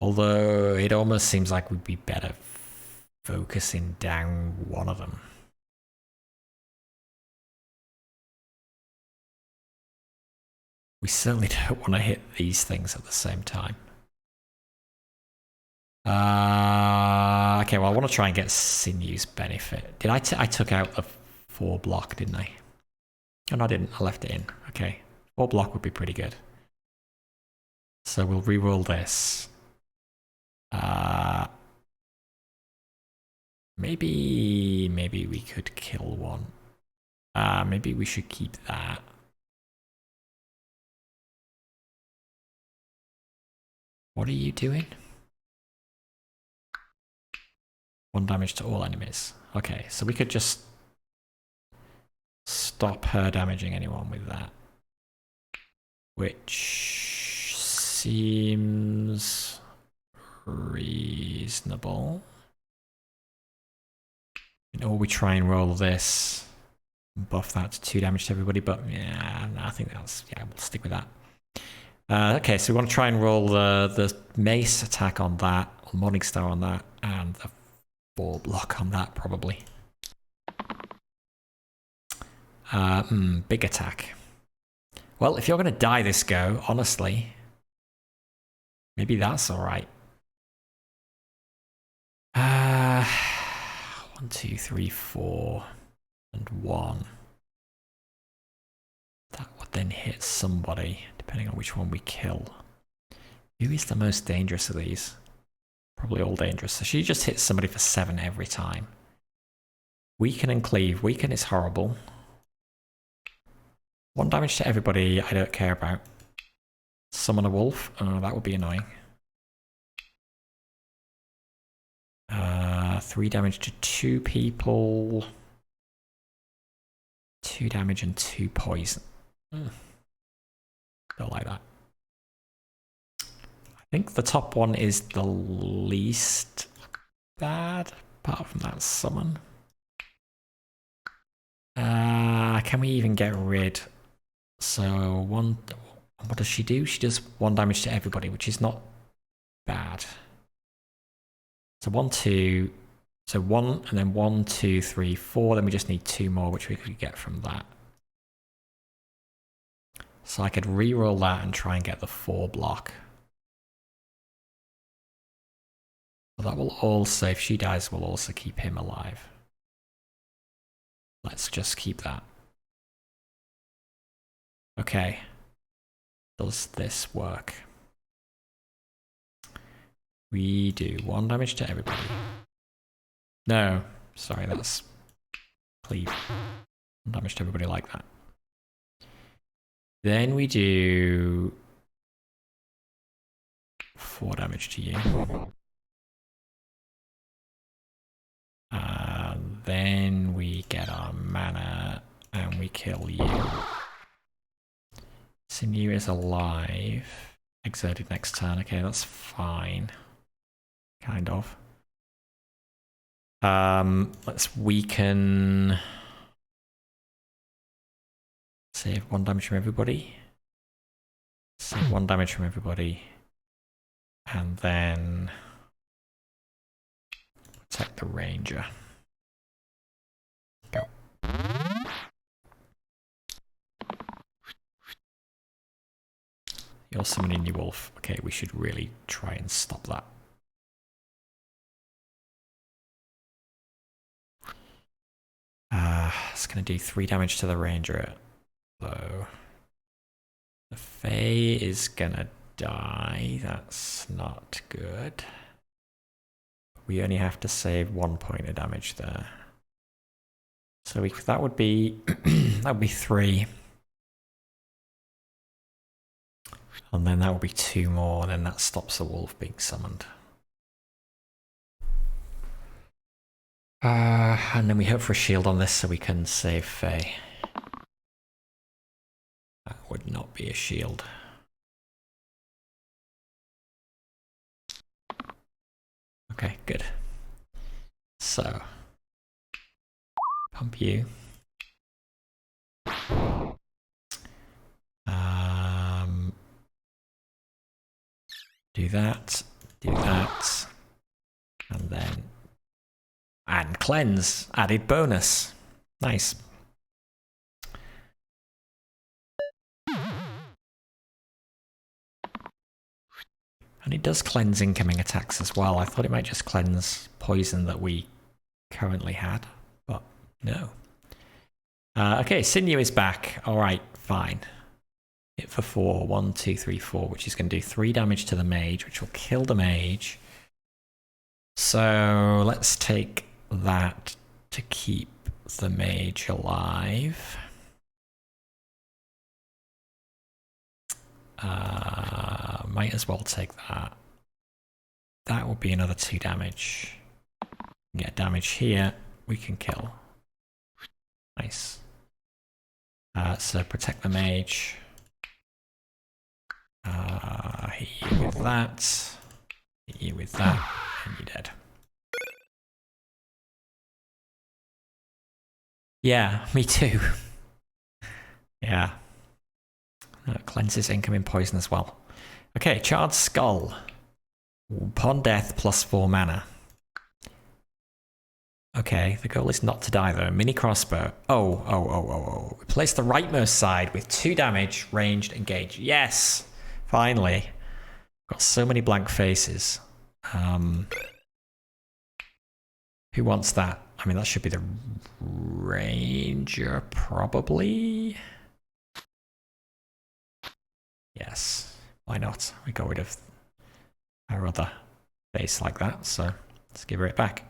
Although it almost seems like we'd be better focusing down one of them. We certainly don't want to hit these things at the same time. Okay, well, I want to try and get Sinew's benefit. Did I took out the 4 block, didn't I? Oh, no, I didn't. I left it in. Okay. 4 block would be pretty good. So we'll re-roll this. Maybe we could kill one. Maybe we should keep that. What are you doing? 1 damage to all enemies. Okay, so we could just stop her damaging anyone with that. Which seems reasonable. Or we try and roll this, buff that to 2 damage to everybody, but yeah, no, I think that's, yeah, we'll stick with that. Okay, so we want to try and roll the mace attack on that, or Morningstar on that, and the 4 block on that, probably. Big attack. Well, if you're going to die this go, honestly, maybe that's all right. 1, 2, 3, 4, and 1. That would then hit somebody, depending on which one we kill. Who is the most dangerous of these? Probably all dangerous. So she just hits somebody for 7 every time. Weaken and cleave. Weaken is horrible. 1 damage to everybody I don't care about. Summon a wolf. Oh, that would be annoying. 3 damage to 2 people. 2 damage and 2 poison. Don't like that. I think the top one is the least bad, apart from that summon. Can we even get rid? So what does she do? She does 1 damage to everybody, which is not bad. So 1, 2, so 1, and then 1, 2, 3, 4. Then we just need 2 more, which we could get from that. So I could re-roll that and try and get the 4 block. Well, that will also, if she dies, will also keep him alive. Let's just keep that. Okay. Does this work? We do 1 damage to everybody. No, sorry, that's cleave. 1 damage to everybody like that. Then we do 4 damage to you. Then we get our mana and we kill you. Sinew is alive. Exerted next turn. Okay, that's fine. Kind of. Let's weaken. Save 1 damage from everybody. Save 1 damage from everybody. And then protect the ranger. Go. You're summoning your wolf. Okay, we should really try and stop that. It's going to do 3 damage to the ranger. So the Fae is going to die. That's not good. We only have to save 1 point of damage there. So that would be that would be 3. And then that would be 2 more, and then that stops the wolf being summoned. And then we hope for a shield on this so we can save Fae. That would not be a shield. Okay, good. So, pump you. Do that, and then and cleanse, added bonus. Nice. And it does cleanse incoming attacks as well. I thought it might just cleanse poison that we currently had, but no. Okay, Sinew is back. All right, fine. Hit for 4. 1, 2, 3, 4, which is going to do 3 damage to the mage, which will kill the mage. So let's take that to keep the mage alive. Might as well take that. That will be another 2 damage. Get damage here, we can kill. Nice. So protect the mage. Hit you with that. Hit you with that, and you're dead. Yeah, me too. Yeah. Cleanses incoming poison as well. Okay, Charred Skull. Upon death, +4 mana. Okay, the goal is not to die though. Mini crossbow. Oh. Replace the rightmost side with 2 damage, ranged, engaged. Yes! Finally. Got so many blank faces. Who wants that? I mean, that should be the ranger, probably. Yes. Why not? We got rid of our other face like that, so let's give her it back.